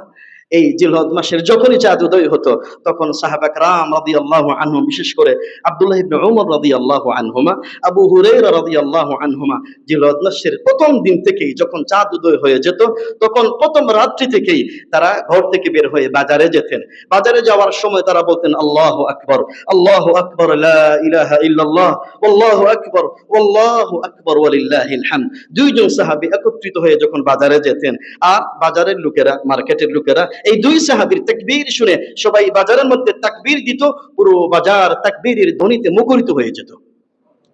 এই জিলহজ মাসের যখনই চাঁদ উদয় হতো তখন সাহাবা کرام রাদিয়াল্লাহু আনহুম, বিশেষ করে আব্দুল্লাহ ইবনে উমর রাদিয়াল্লাহু আনহুমা, আবু হুরায়রা রাদিয়াল্লাহু আনহুমা জিলহজ মাসের প্রথম দিন থেকেই যখন চাঁদ উদয় হয়ে যেত তখন প্রথম রাত্রি থেকেই তারা ঘর থেকে বের হয়ে বাজারে যেতেন। বাজারে যাওয়ার সময় তারা বলতেন আল্লাহু আকবার লা ইলাহা ইল্লাল্লাহ ওয়াল্লাহু আকবার ওয়ালিল্লাহিল হামদ। দুইজন সাহাবী একত্রিত হয়ে যখন বাজারে যেতেন, আর বাজারের লোকেরা, মার্কেটের লোকেরা এই দুই সাহাবীর তাকবীর শুনে সবাই বাজারের মধ্যে তাকবীর দিত, পুরো বাজার তাকবীরের ধ্বনিতে মুখরিত হয়ে যেত।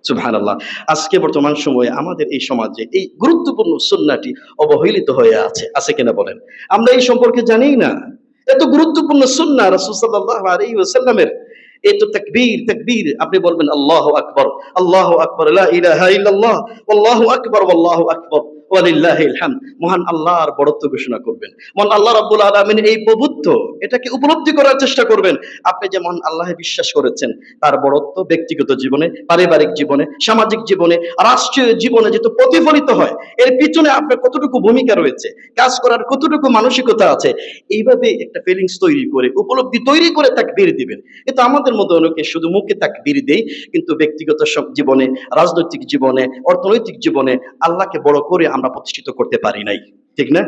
সুবহানাল্লাহ। আজকে বর্তমান সময়ে আমাদের এই সমাজে এই গুরুত্বপূর্ণ সুন্নাহটি অবহেলিত হয়ে আছে কিনা বলেন? আমরা এই সম্পর্কে জানিই না। এত গুরুত্বপূর্ণ সুন্নাহ রাসূল সাল্লাল্লাহু আলাইহি ওয়াসাল্লামের। এই তো তাকবীর আপনি বলবেন আল্লাহু আকবার লা ইলাহা ইল্লাল্লাহ ওয়াল্লাহু আকবার ওয়ালিল্লাহিল হামদ। মহান আল্লাহর বড়ত্ব ঘোষণা করবেন, মহান আল্লাহ রাব্বুল আলামিন এই প্রভুত্ব, এটাকে উপলব্ধি করার চেষ্টা করবেন। আপনি যে মহান আল্লাহে বিশ্বাস করেছেন, তার বড়ত্ব ব্যক্তিগত জীবনে, পারিবারিক জীবনে, সামাজিক জীবনে, রাষ্ট্রীয় জীবনে যেহেতু প্রতিফলিত হয়, এর পিছনে আপনার কতটুকু ভূমিকা রয়েছে, কাজ করার কতটুকু মানসিকতা আছে, এইভাবে একটা ফিলিংস তৈরি করে, উপলব্ধি তৈরি করে তাকবীর দিবেন। কিন্তু আমাদের মধ্যে অনেকে শুধু মুখে তাকবীর দেয়, কিন্তু ব্যক্তিগত জীবনে, রাজনৈতিক জীবনে, অর্থনৈতিক জীবনে আল্লাহকে বড় করে আমরা প্রতিষ্ঠিত করতে পারি নাই। ঠিক না?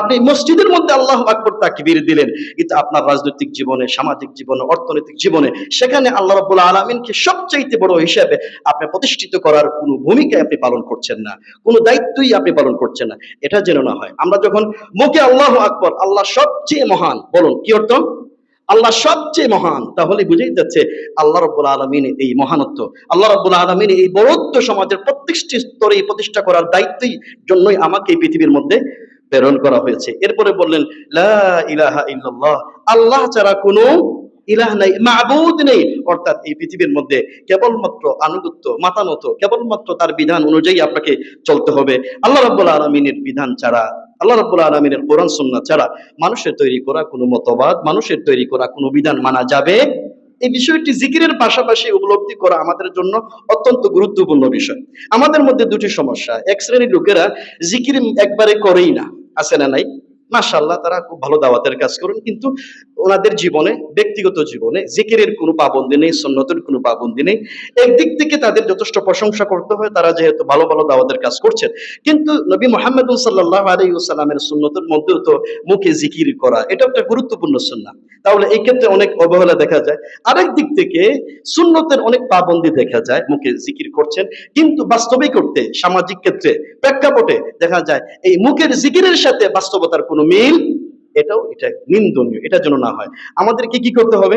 আপনি মসজিদের মধ্যে আল্লাহু আকবার তাকবীর দিলেন, কিন্তু আপনার রাজনৈতিক জীবনে, সামাজিক জীবনে, অর্থনৈতিক জীবনে সেখানে আল্লাহ রাব্বুল আলামিনকে সবচাইতে বড় হিসেবে আপনি প্রতিষ্ঠিত করার কোনো ভূমিকা আপনি পালন করছেন না, কোনো দায়িত্বই আপনি পালন করছেন না। এটা যেন না হয়। আমরা যখন মুখে আল্লাহু আকবার, আল্লাহ সবচেয়ে মহান, বলুন কি অর্থ? আল্লাহ সবচেয়ে মহান, তাহলে বুঝেই যাচ্ছে আল্লাহ রাব্বুল আলামিনের এই মহানত্ব, আল্লাহ রাব্বুল আলামিনের এই বড়ত্ব সমাজের প্রত্যেকটি স্তরে প্রতিষ্ঠা করার দায়িত্বই জন্যই আমাকে এই পৃথিবীর মধ্যে প্রেরণ করা হয়েছে। এরপরে বললেন লা ইলাহা ইল্লাল্লাহ, আল্লাহ ছাড়া কোনো ইলাহ নাই, মাবুদ নেই, অর্থাৎ এই পৃথিবীর মধ্যে কেবলমাত্র আনুগত্য, মাতানত, কেবলমাত্র তার বিধান অনুযায়ী আপনাকে চলতে হবে। আল্লাহ রাব্বুল আলামিনের বিধান ছাড়া, আল্লাহ রাব্বুল আলামিনের কোরআন সুন্নাহ ছাড়া মানুষের তৈরি করা কোনো মতবাদ, মানুষের তৈরি করা কোনো বিধান মানা যাবে। এই বিষয়টি জিকিরের পাশাপাশি উপলব্ধি করা আমাদের জন্য অত্যন্ত গুরুত্বপূর্ণ বিষয়। আমাদের মধ্যে দুটি সমস্যা। এক শ্রেণীর লোকেরা জিকির একবারে করেই না, আছে না নাই? মাশাআল্লাহ, তারা খুব ভালো দাওয়াতের কাজ করেন, কিন্তু ওনাদের জীবনে, ব্যক্তিগত জীবনে জিকিরের কোনো পাবন্দি নেই, সুন্নতের কোনো পাবন্দি নেই। একদিক থেকে তাদের যথেষ্ট প্রশংসা করতে হয়, তারা যেহেতু ভালো ভালো দাওয়াতের কাজ করছেন। কিন্তু নবী মুহাম্মদ সাল্লাল্লাহু আলাইহি ওয়াসাল্লামের সুন্নতের মধ্যেও তো মুখে জিকির করা, এটা একটা গুরুত্বপূর্ণ সুন্নাহ। তাহলে এই ক্ষেত্রে অনেক অবহেলা দেখা যায়। আরেক দিক থেকে সুন্নতের অনেক পাবন্দি দেখা যায়, মুখে জিকির করছেন, কিন্তু বাস্তবিক করতে সামাজিক ক্ষেত্রে প্রেক্ষাপটে দেখা যায় এই মুখের জিকিরের সাথে বাস্তবতার কোনো মিল, এটা নিন্দনীয়। এটা যেন না হয়। আমাদেরকে কি করতে হবে?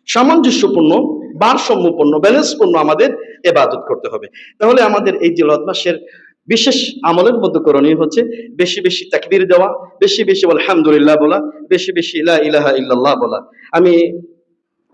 সামঞ্জস্যপূর্ণ, ভারসাম্যপূর্ণ, ব্যালেন্সপূর্ণ আমাদের ইবাদত করতে হবে। তাহলে আমাদের এই জিলহজ মাসের বিশেষ আমলের মধ্যে করণীয় হচ্ছে বেশি বেশি তাকবীর দেওয়া, বেশি বেশি আলহামদুলিল্লাহ বলা, বেশি বেশি লা ইলাহা ইল্লাল্লাহ বলা। আমি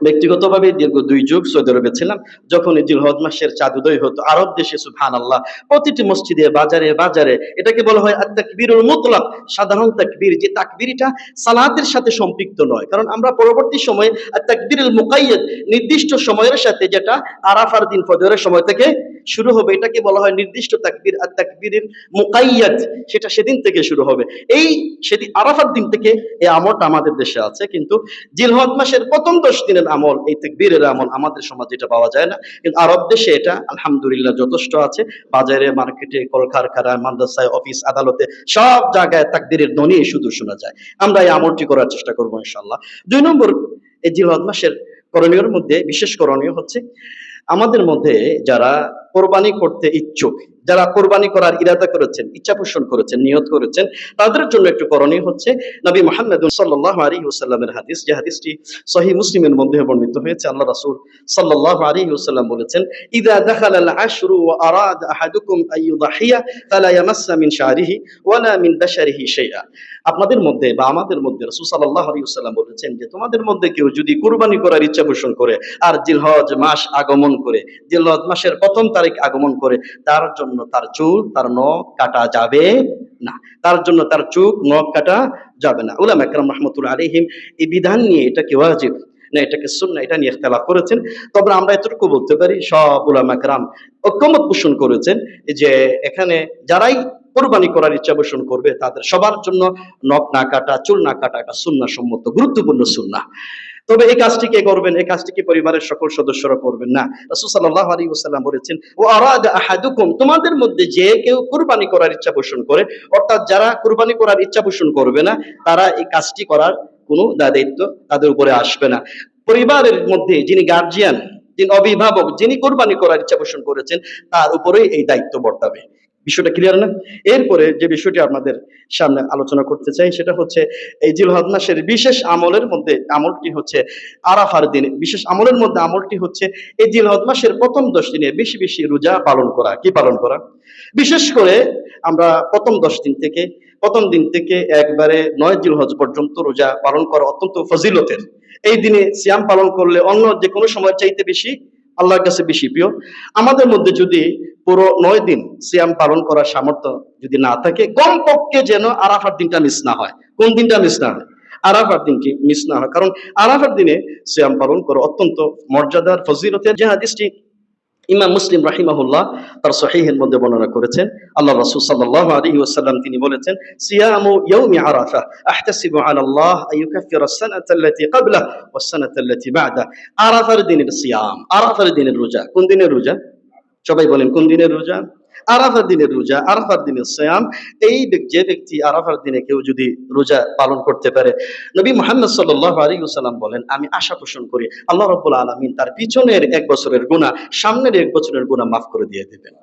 ব্যক্তিগতভাবে দীর্ঘ 2 যুগ সৌদি আরবে ছিলাম। যখন এই জিলহজ মাসের চাঁদ উদয় হতো আরব দেশে, সুবহানাল্লাহ, প্রতিটি মসজিদে, বাজারে বাজারে এটাকে বলা হয় আত-তাকবীরুল মুতলাক, সাধারণ তাকবীর, যে তাকবীরটা সালাতের সাথে সম্পৃক্ত নয়। কারণ আমরা পরবর্তী সময়ে আত-তাকবীরুল মুকাইয়াদ, নির্দিষ্ট সময়ের সাথে, যেটা আরাফার দিন ফজরের সময় থেকে শুরু হবে, এটাকে বলা হয় নির্দিষ্ট তাকবীর, আত-তাকবীরুল মুকাইয়াদ, সেটা সেদিন থেকে শুরু হবে। এই সেদিন আরাফার দিন থেকে এই আমলটা আমাদের দেশে আছে, কিন্তু জিলহজ মাসের প্রথম 10 দিনের আমল, এই তাকবীরের আমল আমাদের সমাজে এটা পাওয়া যায় না। কিন্তু আরব দেশে এটা আলহামদুলিল্লাহ যথেষ্ট আছে। বাজারে, মার্কেটে, কলকারখানায়, মাদ্রাসায়, অফিস আদালতে সব জায়গায় তাকবীরের ধ্বনি শুধু শোনা যায়। আমরা এই আমলটি করার চেষ্টা করবো ইনশাআল্লাহ। 2 নম্বর, এই জিলহজ মাসের করণীয়ের মধ্যে বিশেষ করণীয় হচ্ছে আমাদের মধ্যে যারা কোরবানি করতে ইচ্ছুক, যারা কোরবানি করার ইরাদা করেছেন, ইচ্ছা পোষণ করেছেন, নিয়ত করেছেন, তাদের জন্য একটু করণীয় হচ্ছে নবী মুহাম্মদ সাল্লাল্লাহু আলাইহি ওয়াসাল্লামের হাদিস, যে হাদিসটি সহিহ মুসলিমের মধ্যে বর্ণিত হয়েছে। আল্লাহ রাসূল সাল্লাল্লাহু আলাইহি ওয়াসাল্লাম বলেছেন, ইযা দাখালাল আশরু ওয়া আরাদা আহাদুকুম আইয়ুদাহিয়া ফালা ইয়ামাসসা মিন শারিহি ওয়ালা মিন বাশারিহি শাইআ। আপনাদের মধ্যে বা আমাদের মধ্যে রাসূল সাল্লাল্লাহু আলাইহি ওয়াসাল্লাম বলেছেন যে তোমাদের মধ্যে কেউ যদি কুরবানি করার ইচ্ছা পোষণ করে আর জিলহজ মাস আগমন করে, জিলহজ মাসের প্রথম তারিখ আগমন করে, তার জন্য তার চুল, তার নখ কাটা যাবে না। তার জন্য তার চুল, নখ কাটা যাবে না। উলামা ইকরাম রাহমাতুল্লাহ আলাইহিম এই বিধান নিয়ে, এটা কি ওয়াজিব না এটাকে সুন্নাহ, এটা নিয়ে ইখতিলাফ করেছেন। তবে আমরা এতটুকু বলতে পারি, সব উলামা ইকরাম ঐকমত পোষণ করেছেন যে এখানে যারাই কোরবানি করার ইচ্ছা পোষণ করবে তাদের সবার জন্য নখ না কাটা, চুল না কাটা একটা সুন্নাহ সম্মত গুরুত্বপূর্ণ সুন্নাহ। তবে এই কাজটি কে করবেন? এই কাজটি কি পরিবারের সকল সদস্যরা করবেন না। রাসূল সাল্লাল্লাহু আলাইহি ওয়াসাল্লাম বলেছেন, ওয়া আরাদা আহাদুকুম, তোমাদের মধ্যে যে কেউ কুরবানি করার ইচ্ছা পোষণ করে, অর্থাৎ যারা কুরবানি করার ইচ্ছা পোষণ করবে না, তারা এই কাজটি করার কোনো দায়িত্ব তাদের উপরে আসবে না। পরিবারের মধ্যে যিনি গার্জিয়ান, যিনি অভিভাবক, যিনি কোরবানি করার ইচ্ছা পোষণ করেছেন, তার উপরেই এই দায়িত্ব বর্তাবে। বিষয়টা ক্লিয়ার না? এরপরে যে বিষয়টি আপনাদের সামনে আলোচনা করতে চাই সেটা হচ্ছে এই জিলহজ মাসের বিশেষ আমলের মধ্যে আমলটি হচ্ছে আরাফার দিনে, বিশেষ আমলের মধ্যে আমলটি হচ্ছে এই জিলহজ মাসের প্রথম 10 দিনে বেশি বেশি রোজা পালন করা। কি পালন করা? বিশেষ করে আমরা প্রথম দিন থেকে একবারে 9 জিলহজ পর্যন্ত রোজা পালন করা অত্যন্ত ফজিলতের। এই দিনে সিয়াম পালন করলে অন্য যে কোনো সময় চাইতে বেশি আল্লাহর কাছে বেশি প্রিয়। আমাদের মধ্যে যদি পুরো 9 দিন সিয়াম পালন করার সামর্থ্য যদি না থাকে, কমপক্ষে যেন আরাফার দিনটা মিস না হয়। কোন দিনটা মিস না হয়? আরাফার দিনটি মিস না হয়। কারণ আরাফার দিনে সিয়াম পালন করা অত্যন্ত মর্যাদার, ফজিলতের। যে হাদিসটি ইমাম মুসলিম রাহিমাহুল্লাহ তার সহিহের মধ্যে বর্ণনা করেছেন, আল্লাহ রাসূল সাল্লাল্লাহু আলাইহি ওয়াসাল্লাম তিনি বলেছেন, সিয়ামু ইয়াউমি আরাফা আহতাসিবু আলাল্লাহ আইয়ুকাফিরা আস-সানাতা আল্লাতী ক্বাবলা ওয়াস-সানাতা আল্লাতী বা'দা। আরাফার দিনের সিয়াম, আরাফার দিনের রোজা। কোন দিনের রোজা? সবাই বলেন কোন দিনের রোজা? আরাফার দিনের রোজা, আরাফার দিনের সিয়াম। যে ব্যক্তি আরাফার দিনে কেউ যদি রোজা পালন করতে পারে, নবী মুহাম্মদ সাল্লাল্লাহু আলাইহি ওয়াসাল্লাম বলেন, আমি আশা পোষণ করি আল্লাহ রাব্বুল আলামিন তার পিছনের 1 বছরের গুনাহ, সামনের 1 বছরের গুনাহ মাফ করে দিয়ে দিবেন।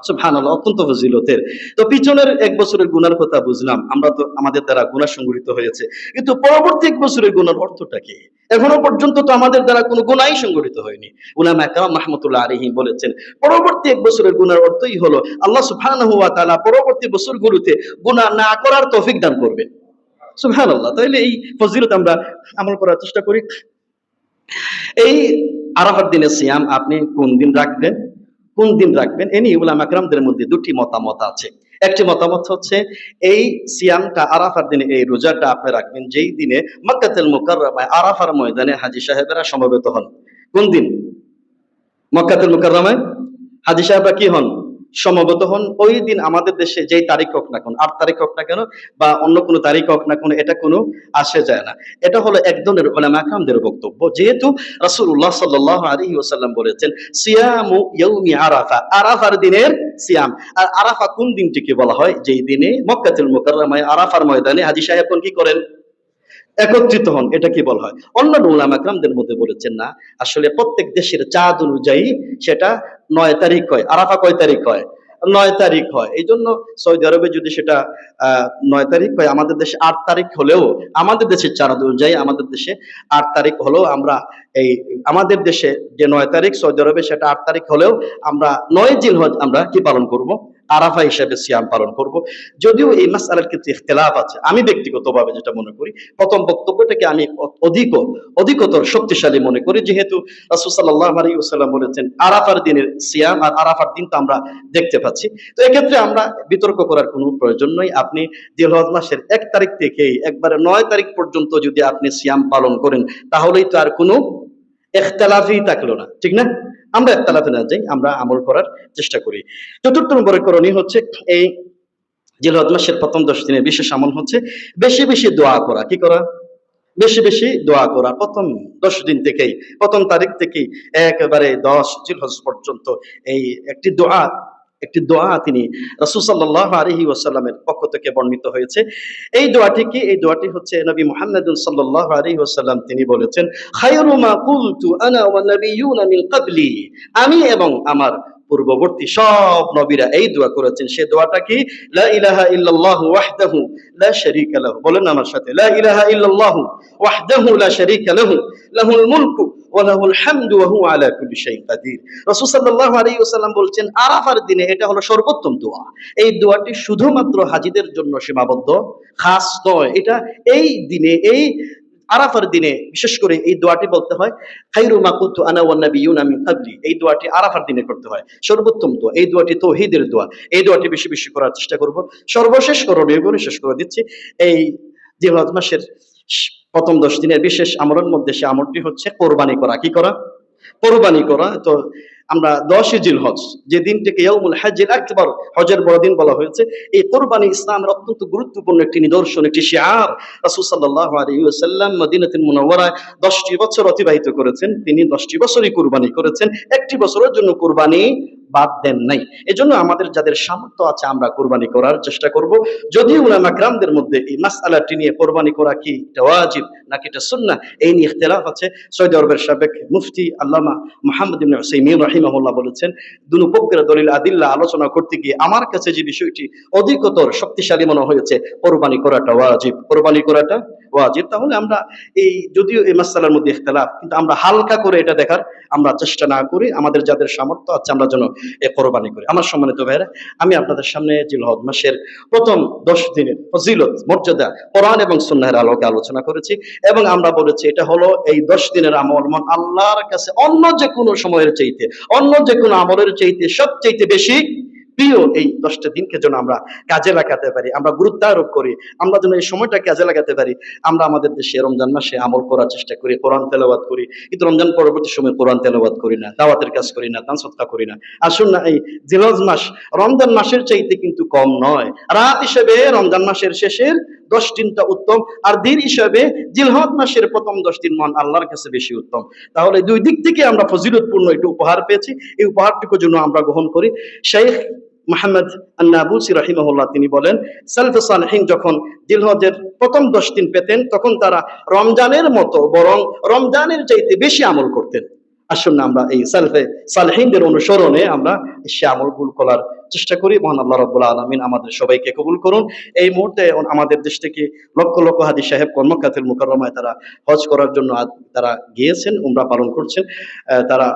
সুবহানাল্লাহ, অত্যন্ত ফজিলতের। তো পিছনের 1 বছরের গুনার কথা বুঝলাম, আমরা তো আমাদের দ্বারা গুনাহ সংগঠিত হয়েছে, কিন্তু পরবর্তী 1 বছরের গুনার অর্থটা কি? এখনো পর্যন্ত তো আমাদের দ্বারা কোনো গুনাহই সংগঠিত হয়নি। উলামা ইকরাম রাহমাতুল্লাহ আলাইহিম বলেছেন, পরবর্তী 1 বছরের গুনার অর্থই হলো আল্লাহ সুবহানাহু ওয়া তাআলা পরবর্তী বছরগুলোতে গুনাহ না করার তৌফিক দান করবেন। সুবহানাল্লাহ। তাহলে এই ফজিলত আমরা আমল করার চেষ্টা করি। এই আরাফার দিনে সিয়াম আপনি কোন দিন রাখবেন, কোন দিন রাখবেন এ নিয়ে উলামা কেরামদের মধ্যে দুটি মতামত আছে। একটি মতামত হচ্ছে এই সিয়ামটা আরাফার দিনে, এই রোজাটা আপনি রাখবেন যেই দিনে মক্কাতুল মুকাররমায় আরাফার ময়দানে হাজী সাহেবেরা সমবেত হন। কোন দিন? মক্কাতুল মুকাররমায় হাজী সাহেবরা কি হন? সমবেত হন। ওই দিন আমাদের দেশে যেই তারিখ হোক না কেন, ৮ তারিখ হোক না কেন বা অন্য কোনো তারিখ হোক না কেন, এটা কোনো আসে যায় না। এটা হলো এক ধরনের উলামা কেরামদের বক্তব্য। যেহেতু রাসূলুল্লাহ সাল্লাল্লাহু আলাইহি ওয়াসাল্লাম বলেছেন সিয়ামু ইয়াউমি আরাফা, আরাফার দিনের সিয়াম। আর আরাফা কোন দিনটিকে বলা হয়? যেই দিনে মক্কাতুল মুকাররমায় আরাফার ময়দানে হাজী সাহেবগণ কি করেন? একত্রিত হন। এটা কি বলা হয়? অন্যান্য উলামা কেরামদের মধ্যে বলেছেন না, আসলে প্রত্যেক দেশের চাঁদ অনুযায়ী সেটা ৯ তারিখ হয়। আরাফা কয় তারিখ হয়? ৯ তারিখ হয়। এই জন্য সৌদি আরবে যদি সেটা ৯ তারিখ হয়, আমাদের দেশে ৮ তারিখ হলেও, আমাদের দেশের চাঁদ অনুযায়ী আমাদের দেশে ৮ তারিখ হলেও আমরা এই আমাদের দেশে যে ৯ তারিখ, সৌদি আরবে সেটা ৮ তারিখ হলেও আমরা ৯ জিলহজ আমরা কি পালন করব? আরাফা হিসেবে সিয়াম পালন করব। যদিও এই মাসআলার ক্ষেত্রে ইখতিলাফ আছে। আমি ব্যক্তিগতভাবে যেটা মনে করি, প্রথম বক্তব্যটাকে আমি অধিকতর শক্তিশালী মনে করি, যেহেতু রাসূল সাল্লাল্লাহু আলাইহি ওয়াসাল্লাম বলেছেন আরাফার দিনের সিয়াম, আর আরাফার দিন তো আমরা দেখতে পাচ্ছি। তো এক্ষেত্রে আমরা বিতর্ক করার কোনো প্রয়োজন নেই। আপনি জিলহজ মাসের ১ তারিখ থেকেই একবারে ৯ তারিখ পর্যন্ত যদি আপনি সিয়াম পালন করেন, তাহলেই তো আর কোনো ইখতিলাফই থাকলো না, ঠিক না? আমরা ইখতিলাফে না যাই, আমরা আমল করার চেষ্টা করি। চতুর্থ নম্বরের করণীয় হচ্ছে এই জিলহজ মাসের প্রথম ১০ দিনের বিশেষ আমল হচ্ছে বেশি বেশি দোয়া করা। কি করা? বেশি বেশি দোয়া করা। প্রথম ১০ দিন থেকেই, প্রথম তারিখ থেকেই একেবারে ১০ জিলহজ পর্যন্ত এই একটি দোয়া তিনি রাসূল সাল্লাল্লাহু আলাইহি ওয়াসাল্লামের পক্ষ থেকে বর্ণিত হয়েছে। এই দোয়াটি কি? এই দোয়াটি হচ্ছে নবী মুহাম্মদুন সাল্লাল্লাহু আলাইহি ওয়াসাল্লাম তিনি বলেছেন, খায়রু মা কুলতু আনা ওয়ান নাবিয়্যুনা মিন ক্বাবলি, আমি এবং আমার পূর্ববর্তী সব নবীরা এই দোয়া করেছেন। সে দোয়াটা কি? লা ইলাহা ইল্লাল্লাহু ওয়াহদাহু লা শারীকা লাহু। বলেন আমার সাথে, লা ইলাহা ইল্লাল্লাহু ওয়াহদাহু লা শারীকা লাহু, লাহুল মুলকু ওয়া লাহুল হামদু ওয়া হুয়া আলা কুল্লি শাইইন কাদির। রাসূল সাল্লাল্লাহু আলাইহি ওয়াসাল্লাম বলছেন আরাফার দিনে এটা হলো সর্বোত্তম দোয়া। এই দোয়াটি শুধুমাত্র হাজীদের জন্য সীমাবদ্ধ, খাস নয়। এটা এই দিনে, এই আরাফার দিনে বিশেষ করে এই দোয়াটি বলতে হয়। খায়রু মা কুনতু আনা ওয়ান নাবিয়্যুনা মিন ক্বাবলি, এই দোয়াটি আরাফার দিনে করতে হয়। সর্বোত্তম দোয়া এই দোয়াটি, তাওহীদের দোয়া। এই দোয়াটি বেশি বেশি করার চেষ্টা করব। সর্বশেষ করণীয় বলে শেষ করে দিচ্ছি, এই জিলহজ মাসের প্রথম ১০ দিনের বিশেষ আমলের মধ্যে সে আমলটি হচ্ছে কোরবানি করা। কি করা? কোরবানি করা। তো আমরা ১০ জিলহজ, যে দিনটিকে ইয়াউমুল হজ্জিল আকবার, হজের বড় দিন বলা হয়েছে, এই কোরবানি ইসলামের অত্যন্ত গুরুত্বপূর্ণ একটি নিদর্শন, একটি শিআর। রাসূল সাল্লাল্লাহু আলাইহি ওয়াসাল্লাম মদিনাতুল মুনাওয়ারায় ১০টি বছর অতিবাহিত করেছেন। তিনি ১০টি বছরই কুরবানি করেছেন, একটি বছরের জন্য কুরবানি বাদ দেন নাই। এজন্য আমাদের যাদের সামর্থ্য আছে আমরা কোরবানি করার চেষ্টা করব। যদিও উলামা কেরামদের মধ্যে এই মাসআলাটি নিয়ে কোরবানি করা কি এটা ওয়াজিব নাকি এটা সুন্নাহ, এই নিয়ে ইখতিলাফ আছে। সৌদি আরবের সাবেক মুফতি আল্লামা মুহাম্মদ ইবনে উসাইমিন রাহিমাহুল্লাহ বলেছেন, দুনো পক্ষের দলিল আদিল্লা আলোচনা করতে গিয়ে আমার কাছে যে বিষয়টি অধিকতর শক্তিশালী মনে হয়েছে, কোরবানি করাটা ওয়াজিব, কোরবানি করাটা ওয়াজিব। তাহলে আমরা এই, যদিও এই মাসআলার মধ্যে ইখতিলাফ, কিন্তু আমরা হালকা করে এটা দেখার আমরা চেষ্টা না করি। আমাদের যাদের সামর্থ্য আছে আমরা যেন এ কোরবানি করি। আমার সম্মানিত ভাইরা, আমি আপনাদের সামনে জিলহজ মাসের প্রথম ১০ দিনের ফজিলত, মর্যাদা কোরআন এবং সুন্নাহের আলোকে আলোচনা করেছি, এবং আমরা বলেছি এটা হলো এই ১০ দিনের আমল মন আল্লাহর কাছে অন্য যে কোনো সময়ের চাইতে, অন্য যে কোনো আমলের চাইতে সবচাইতে বেশি প্রিয়। এই ১০টা দিনকে যেন আমরা কাজে লাগাতে পারি, আমরা গুরুত্ব আরোপ করি, আমরা যেন এই সময়টা কাজে লাগাতে পারি। আমরা আমাদের দেশে রমজান মাসে আমল করার চেষ্টা করি, কোরআন তেলাওয়াত করি, কিন্তু রমজান পরবর্তী সময় কোরআন তেলাওয়াত করি না, দাওয়াতের কাজ করি না, দান সদকা করি না। আসুন না, এই জিলহজ মাস রমজান মাসের চাইতে কিন্তু কম নয়। রাত হিসেবে রমজান মাসের শেষের ১০ দিনটা উত্তম, আর দিন হিসাবে জিলহজ মাসের প্রথম ১০ দিন মান আল্লাহর কাছে বেশি উত্তম। তাহলে দুই দিক থেকে আমরা ফজিলতপূর্ণ একটু উপহার পেয়েছি, এই উপহারটুকু জন্য আমরা গ্রহণ করি। শেখ মুহাম্মদ আন-নাবুসি রাহিমাহুল্লাহ তিনি বলেন, সালফে সালেহিন যখন জিলহজের প্রথম ১০ দিন পেতেন, তখন তারা রমজানের মতো বরং রমজানের চাইতে বেশি আমল করতেন। আসুন না আমরা এই সালফে সালেহিনদের অনুসরণে আমরা সে আমলগুলো করার চেষ্টা করি। মহান আল্লাহ রাব্বুল আলামিন আমাদের সবাইকে কবুল করুন। এই মুহূর্তে আমাদের দেশ থেকে লক্ষ লক্ষ হাজী সাহেব মক্কাতুল মুকাররমায় তারা হজ করার জন্য তারা গিয়েছেন, উমরা পালন করছেন। তারা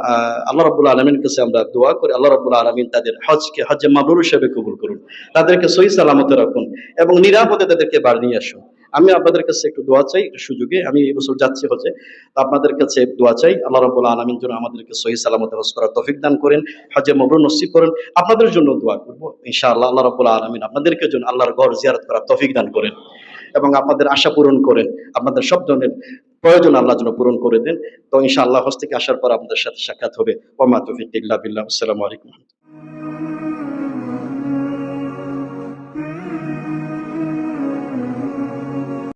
আল্লাহ রাব্বুল আলামিনের কাছে আমরা দোয়া করি, আল্লাহ রাব্বুল আলামিন তাদের হজকে হজ্জে মাবরুর হিসেবে কবুল করুন, তাদেরকে সহি সালামতে রাখুন এবং নিরাপদে তাদেরকে বাড়ি নিয়ে আসুন। আমি আপনাদের কাছে একটু দোয়া চাই, একটু সুযোগে আমি এই বছর যাচ্ছি হজে, তো আপনাদের কাছে দোয়া চাই আল্লাহ রাব্বুল আলামিন যেন আমাদেরকে সহিহ সালামতে হজ করার তৌফিক দান করেন, হজে মাবরুর নসিব করেন। আপনাদের জন্য দোয়া করব ইনশাআল্লাহ, আল্লাহ রাব্বুল আলামিন আপনাদেরকে যেন আল্লাহর ঘর জিয়ারত করার তৌফিক দান করেন এবং আপনাদের আশা পূরণ করেন, আপনাদের সব ধরনের প্রয়োজন আল্লাহ যেন পূরণ করে দেন। তো ইনশাআল্লাহ হজ থেকে আসার পর আপনাদের সাথে সাক্ষাৎ হবে। ওয়া মা তৌফিক ইল্লা বিল্লাহ। আসসালামু আলাইকুম।